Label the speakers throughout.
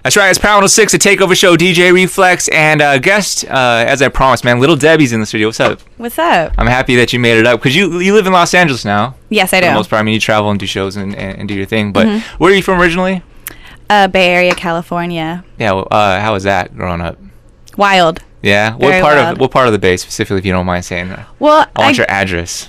Speaker 1: That's right, it's Power 6, a Takeover show, DJ Reflex, and guest, as I promised, man, Lil Debbie's in the studio. What's up?
Speaker 2: What's up?
Speaker 1: I'm happy that you made it up, because you live in Los Angeles now.
Speaker 2: Yes, I do.
Speaker 1: For the most part, I mean, you travel and do shows and do your thing, but where are you from originally?
Speaker 2: Bay Area, California.
Speaker 1: Yeah, well, how was that growing up?
Speaker 2: Wild.
Speaker 1: Yeah? What part of the Bay, specifically, if you don't mind saying that?
Speaker 2: Well,
Speaker 1: I want your address.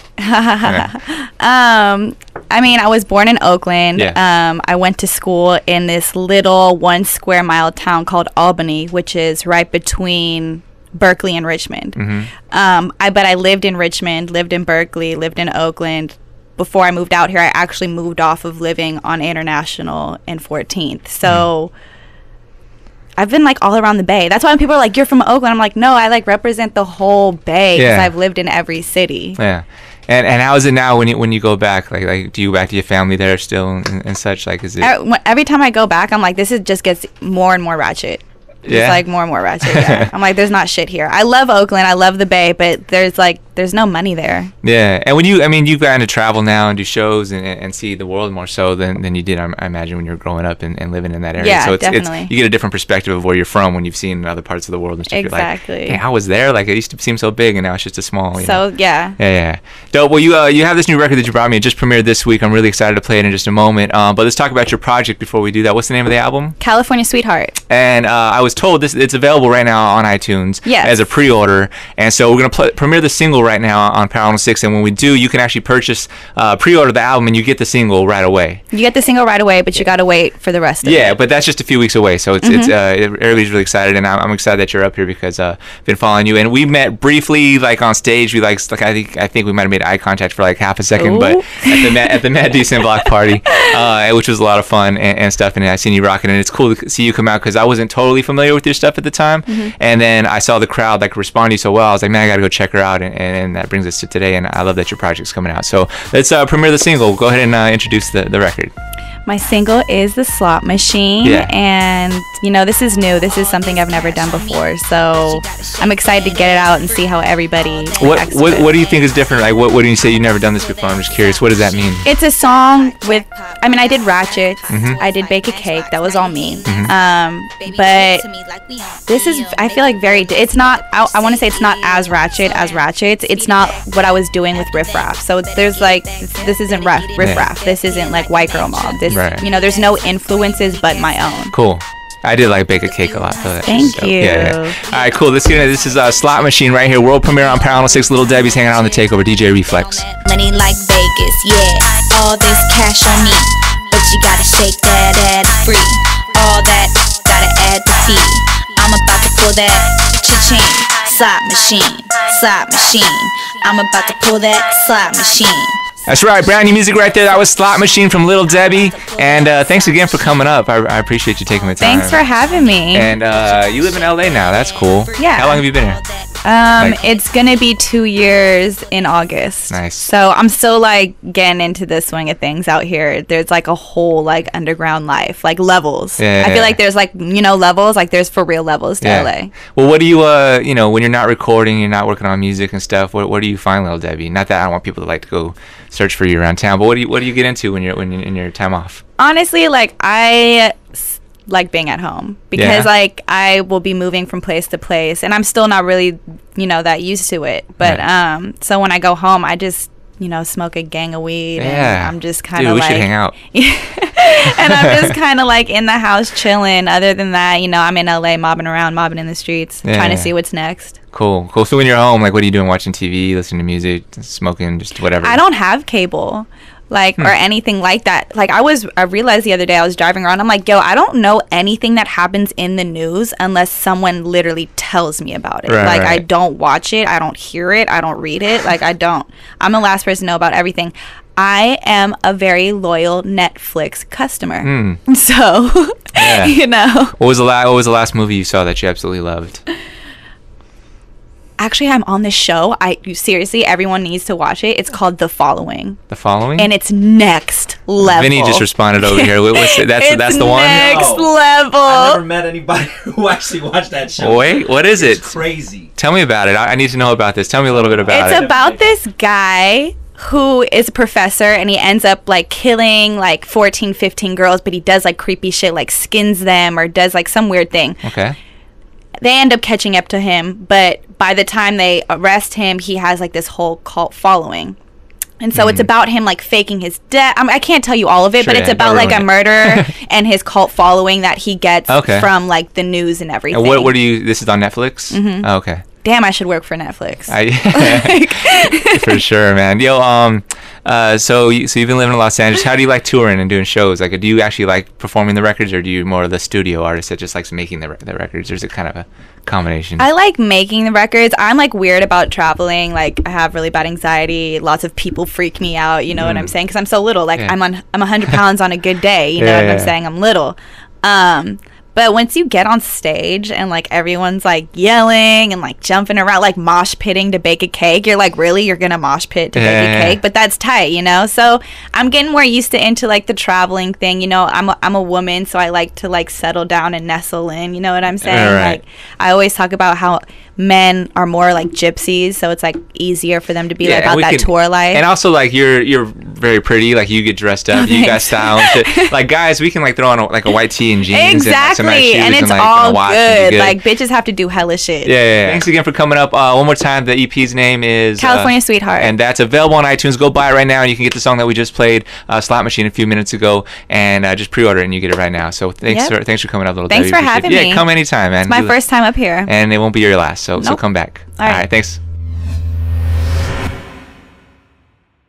Speaker 2: I mean, I was born in Oakland.
Speaker 1: Yeah.
Speaker 2: I went to school in this little 1 square mile town called Albany, which is right between Berkeley and Richmond. But I lived in Richmond, lived in Berkeley, lived in Oakland. Before I moved out here, I actually moved off of living on International and 14th. So I've been like all around the Bay. That's why when people are like, "You're from Oakland," I'm like, "No, I like represent the whole Bay because I've lived in every city."
Speaker 1: Yeah. And how is it now when you go back? Like do you go back to your family there still and such? Like, is it
Speaker 2: every time I go back, I'm like, this just gets more and more ratchet.
Speaker 1: Yeah.
Speaker 2: It's like more and more ratchet. Yeah. I'm like, there's not shit here. I love Oakland. I love the Bay, but there's no money there.
Speaker 1: Yeah. And you've gotten to travel now and do shows and see the world more so than you did, I imagine, when you were growing up and living in that area.
Speaker 2: Yeah,
Speaker 1: so
Speaker 2: definitely.
Speaker 1: You get a different perspective of where you're from when you've seen other parts of the world and stuff.
Speaker 2: Exactly.
Speaker 1: You're like, hey, I was there. Like, it used to seem so big, and now it's just a small. You know?
Speaker 2: Yeah.
Speaker 1: Yeah. Dope. Well, you have this new record that you brought me. It just premiered this week. I'm really excited to play it in just a moment. But let's talk about your project before we do that. What's the name of the album?
Speaker 2: California Sweetheart.
Speaker 1: And I was told it's available right now on iTunes as a pre-order, and so we're gonna premiere the single right now on Power 6. And when we do, you can actually purchase pre-order the album, and you get the single right away.
Speaker 2: You get the single right away, but you gotta wait for the rest of it.
Speaker 1: Yeah, but that's just a few weeks away, so everybody's really excited, and I'm excited that you're up here because I've been following you, and we met briefly like on stage. We I think we might have made eye contact for like half a second, but at the Mad Decent Block Party, which was a lot of fun and stuff. And I seen you rocking, and it's cool to see you come out because I wasn't totally familiar with your stuff at the time. And then I saw the crowd like respond to you so well. I was like, man, I gotta go check her out, and that brings us to today. And I love that your project's coming out. So let's premiere the single. Go ahead and introduce the record.
Speaker 2: My single is The Slot Machine, and this is new. This is something I've never done before, so I'm excited to get it out and see how everybody reacts.
Speaker 1: What do you think is different? Like, what do you say you've never done this before? I'm just curious. What does that mean?
Speaker 2: It's a song with, I did Ratchets, I did Bake a Cake, that was all me. But this is, I feel like it's not, I want to say it's not as ratchet as Ratchets. It's not what I was doing with Riff Raff. So there's like, this isn't Riff Raff. This isn't like White Girl Mob. There's no influences but my own.
Speaker 1: Cool. I did like Bake a Cake a lot. So
Speaker 2: Thank you.
Speaker 1: Yeah. All right, cool. Let's get into this. Is Slot Machine right here. World premiere on Power 6. Lil Debbie's hanging out on the Takeover. DJ Reflex.
Speaker 3: Money like Vegas, yeah. All this cash on me, but you gotta shake that ass free. All that gotta add the fee. I'm about to pull that cha-ching. Slot machine, slot machine. I'm about to pull that slot machine.
Speaker 1: That's right, brand new music right there. That was Slot Machine from Lil Debbie. And thanks again for coming up. I appreciate you taking the time.
Speaker 2: Thanks for having me.
Speaker 1: And you live in LA now. That's cool.
Speaker 2: Yeah.
Speaker 1: How long have you been here?
Speaker 2: It's gonna be 2 years in August.
Speaker 1: Nice.
Speaker 2: So I'm still like getting into the swing of things out here. There's like a whole like underground life, like levels. I feel like there's like levels, like there's for real levels to LA.
Speaker 1: Well, what do you when you're not recording, you're not working on music and stuff, what do you find, Lil Debbie? Not that I don't want people to like to go search for you around town, but what do you get into when you're in your time off?
Speaker 2: Honestly, like I like being at home because like I will be moving from place to place, and I'm still not really that used to it. But so when I go home, I just smoke a gang of weed, and I'm just kind of
Speaker 1: we should hang out.
Speaker 2: And I'm just kind of like in the house chilling. Other than that, I'm in LA mobbing in the streets, trying to see what's next.
Speaker 1: Cool. So when you're home, like, what are you doing? Watching TV, listening to music, smoking, just whatever?
Speaker 2: I don't have cable, like, or anything like that. Like, I realized the other day I was driving around. I'm like, yo, I don't know anything that happens in the news unless someone literally tells me about it. I don't watch it. I don't hear it. I don't read it. Like, I don't. I'm the last person to know about everything. I am a very loyal Netflix customer. So,
Speaker 1: What was the last movie you saw that you absolutely loved?
Speaker 2: Actually, I'm on this show. Seriously, everyone needs to watch it. It's called The Following.
Speaker 1: The Following?
Speaker 2: And it's next level.
Speaker 1: Vinny just responded over here. That's the one?
Speaker 2: Next level.
Speaker 4: I've never met anybody who actually watched that show.
Speaker 1: Wait, what is it?
Speaker 4: It's crazy.
Speaker 1: Tell me about it. I need to know about this. Tell me a little bit about it.
Speaker 2: It's about this guy who is a professor, and he ends up like killing like 14, 15 girls, but he does like creepy shit, like skins them or does like some weird thing.
Speaker 1: Okay.
Speaker 2: They end up catching up to him, but by the time they arrest him, he has like this whole cult following. And so it's about him like faking his death. I can't tell you all of it,
Speaker 1: Sure,
Speaker 2: but it's
Speaker 1: yeah,
Speaker 2: about
Speaker 1: don't
Speaker 2: like a
Speaker 1: ruin
Speaker 2: murder and his cult following that he gets
Speaker 1: Okay.
Speaker 2: from like the news and everything.
Speaker 1: And what do you? This is on Netflix. Mm-hmm. Oh, okay.
Speaker 2: Damn, I should work for Netflix.
Speaker 1: For sure, man. Yo, so you've been living in Los Angeles. How do you like touring and doing shows? Like, do you actually like performing the records, or do you more of the studio artist that just likes making the records? Or is it kind of a combination?
Speaker 2: I like making the records. I'm like weird about traveling. Like I have really bad anxiety. Lots of people freak me out. You know what I'm saying? Because I'm so little. Like
Speaker 1: Yeah.
Speaker 2: I'm 100 pounds on a good day. You know what I'm saying? I'm little. But once you get on stage and like everyone's like yelling and like jumping around, like mosh pitting to bake a cake, you're like, really? You're gonna mosh pit to bake a cake? But that's tight, you know? So I'm getting more used to into like the traveling thing. You know, I'm a woman, so I like to like settle down and nestle in. You know what I'm saying?
Speaker 1: Right.
Speaker 2: Like I always talk about how men are more like gypsies, so it's like easier for them to be like, about that tour life.
Speaker 1: And also like you're very pretty. Like you get dressed up, you got style and shit. Like guys, we can like throw on like a white tee and jeans.
Speaker 2: Exactly.
Speaker 1: And, like, some nice shoes
Speaker 2: And it's
Speaker 1: like,
Speaker 2: all
Speaker 1: watch
Speaker 2: good. Like bitches have to do hella shit.
Speaker 1: Yeah. Thanks again for coming up. One more time, the EP's name is
Speaker 2: California Sweetheart, and
Speaker 1: that's available on iTunes. Go buy it right now, and you can get the song that we just played, Slot Machine, a few minutes ago, and just pre-order it and you get it right now. So thanks for coming up, Little Debbie.
Speaker 2: Thanks for having me.
Speaker 1: Yeah, come anytime, man.
Speaker 2: It's my first time up here,
Speaker 1: and it won't be your last. So come back.
Speaker 2: All right.
Speaker 1: Thanks.